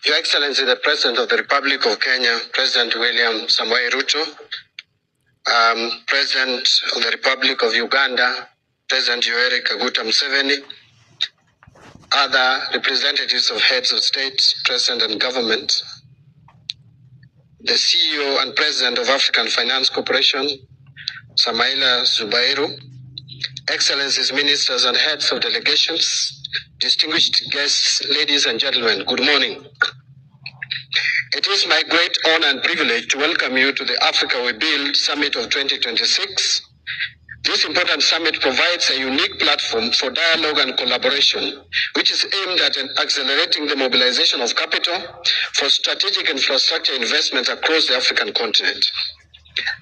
Your Excellency, the President of the Republic of Kenya, President William Samoei Ruto, President of the Republic of Uganda, President Yoweri Kaguta Museveni, other representatives of heads of state, president and government, the CEO and President of African Finance Corporation, Samaila Zubairu, Excellencies, Ministers and Heads of Delegations, distinguished guests, ladies and gentlemen, good morning. It is my great honor and privilege to welcome you to the Africa We Build Summit of 2026. This important summit provides a unique platform for dialogue and collaboration, which is aimed at accelerating the mobilization of capital for strategic infrastructure investments across the African continent.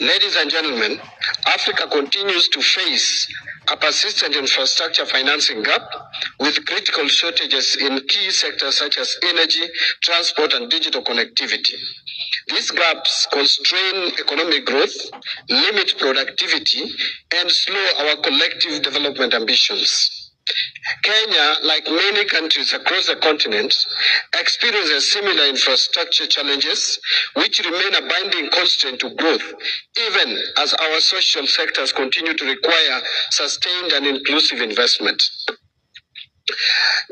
Ladies and gentlemen, Africa continues to face a persistent infrastructure financing gap with critical shortages in key sectors such as energy, transport, and digital connectivity. These gaps constrain economic growth, limit productivity, and slow our collective development ambitions. Kenya, like many countries across the continent, experiences similar infrastructure challenges, which remain a binding constraint to growth, even as our social sectors continue to require sustained and inclusive investment.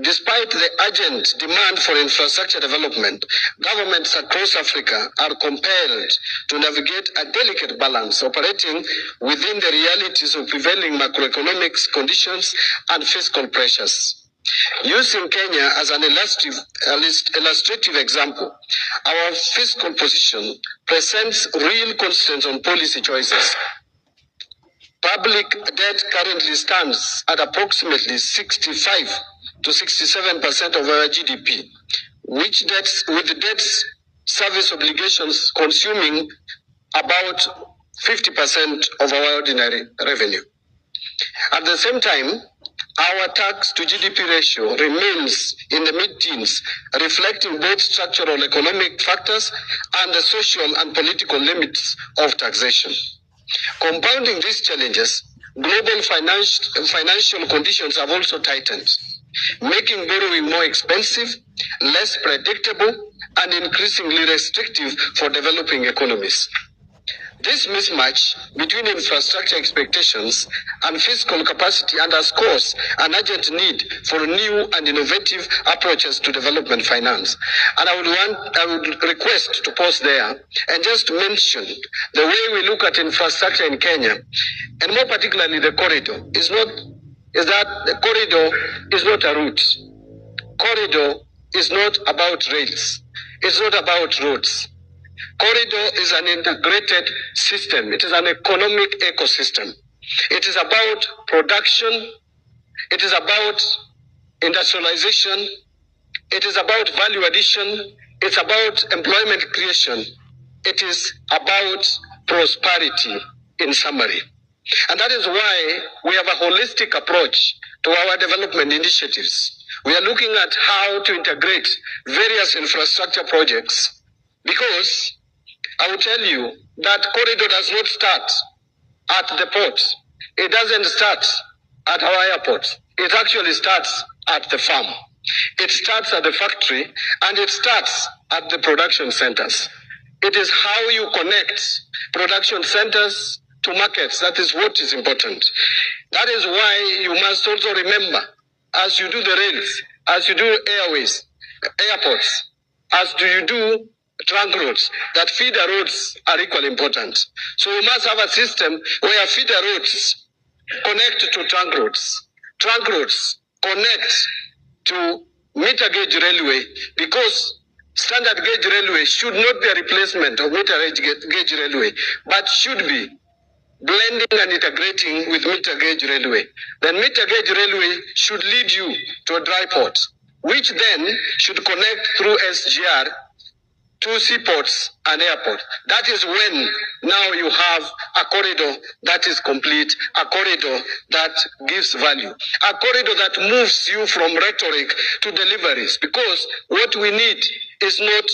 Despite the urgent demand for infrastructure development, governments across Africa are compelled to navigate a delicate balance, operating within the realities of prevailing macroeconomic conditions and fiscal pressures. Using Kenya as an illustrative example, our fiscal position presents real constraints on policy choices. Public debt currently stands at approximately 65 to 67% of our GDP, with debt service obligations consuming about 50% of our ordinary revenue. At the same time, our tax to GDP ratio remains in the mid-teens, reflecting both structural economic factors and the social and political limits of taxation. Compounding these challenges, global financial conditions have also tightened, making borrowing more expensive, less predictable, and increasingly restrictive for developing economies. This mismatch between infrastructure expectations and fiscal capacity underscores an urgent need for new and innovative approaches to development finance. And I would request to pause there and just mention the way we look at infrastructure in Kenya, and more particularly the corridor, is that the corridor is not a route. Corridor is not about rails. It's not about roads. Corridor is an integrated system. It is an economic ecosystem. It is about production. It is about industrialization. It is about value addition. It's about employment creation. It is about prosperity, in summary. And that is why we have a holistic approach to our development initiatives. We are looking at how to integrate various infrastructure projects, because I will tell you that corridor does not start at the port. It doesn't start at our airport. It actually starts at the farm. It starts at the factory, and it starts at the production centers. It is how you connect production centers to markets. That is what is important. That is why you must also remember, as you do the rails, as you do airways, airports, as do you do trunk roads, that feeder roads are equally important. So we must have a system where feeder roads connect to trunk roads connect to meter gauge railway, because standard gauge railway should not be a replacement of meter gauge railway, but should be blending and integrating with meter gauge railway. Then meter gauge railway should lead you to a dry port, which then should connect through SGR to seaports and airports. That is when now you have a corridor that is complete, a corridor that gives value, a corridor that moves you from rhetoric to deliveries, because what we need is not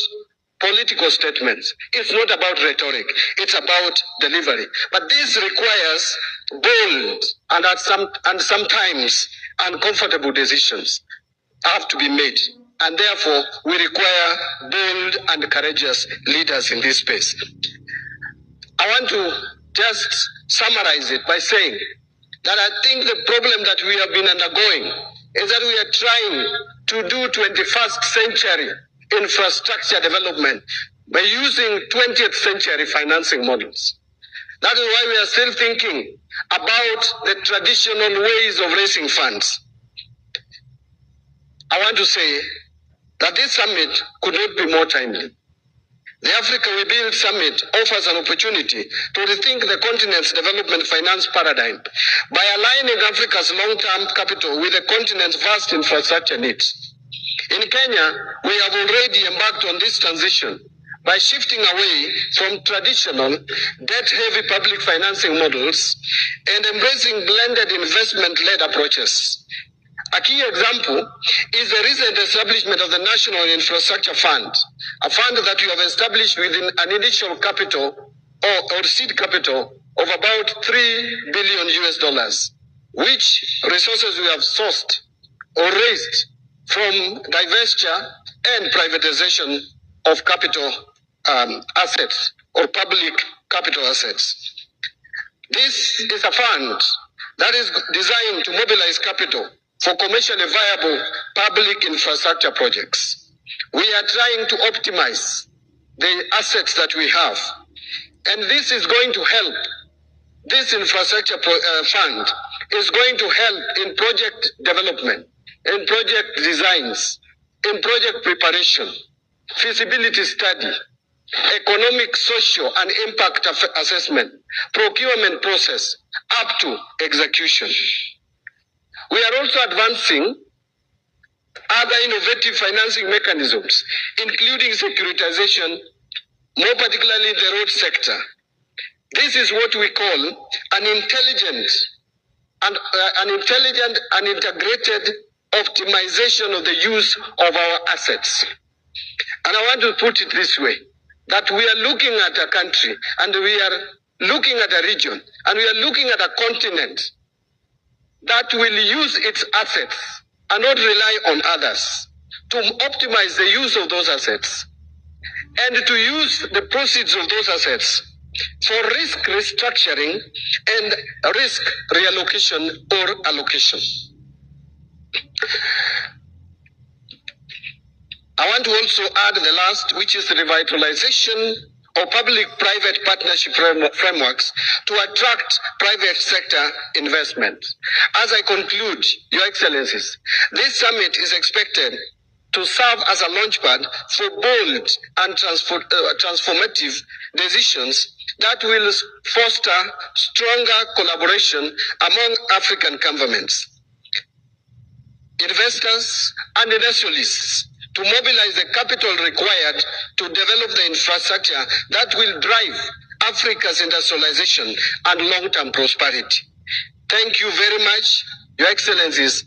political statements. It's not about rhetoric. It's about delivery. But this requires bold and sometimes uncomfortable decisions have to be made. and therefore we require bold and courageous leaders in this space. I want to just summarize it by saying that I think the problem that we have been undergoing is that we are trying to do 21st century infrastructure development by using 20th century financing models. That is why we are still thinking about the traditional ways of raising funds. I want to say that this summit could not be more timely. The Africa We Build Summit offers an opportunity to rethink the continent's development finance paradigm by aligning Africa's long-term capital with the continent's vast infrastructure needs. In Kenya, we have already embarked on this transition by shifting away from traditional debt-heavy public financing models and embracing blended investment-led approaches. A key example is the recent establishment of the National Infrastructure Fund, a fund that we have established with an initial capital or seed capital of about $3 billion US, which resources we have sourced or raised from divestiture and privatization of capital assets or public capital assets. This is a fund that is designed to mobilize capital for commercially viable public infrastructure projects. We are trying to optimize the assets that we have, and this is going to help. This infrastructure fund is going to help in project development, in project designs, in project preparation, feasibility study, economic, social, and impact assessment, procurement process, up to execution. We are also advancing other innovative financing mechanisms, including securitization, more particularly in the road sector. This is what we call an intelligent and integrated optimization of the use of our assets. And I want to put it this way, that we are looking at a country, and we are looking at a region, and we are looking at a continent that will use its assets and not rely on others to optimize the use of those assets and to use the proceeds of those assets for risk restructuring and risk reallocation or allocation. I want to also add the last, which is the revitalization of public-private partnership frameworks to attract private sector investment. As I conclude, Your Excellencies, this summit is expected to serve as a launchpad for bold and transformative decisions that will foster stronger collaboration among African governments, investors, and industrialists to mobilize the capital required to develop the infrastructure that will drive Africa's industrialization and long-term prosperity. Thank you very much, Your Excellencies.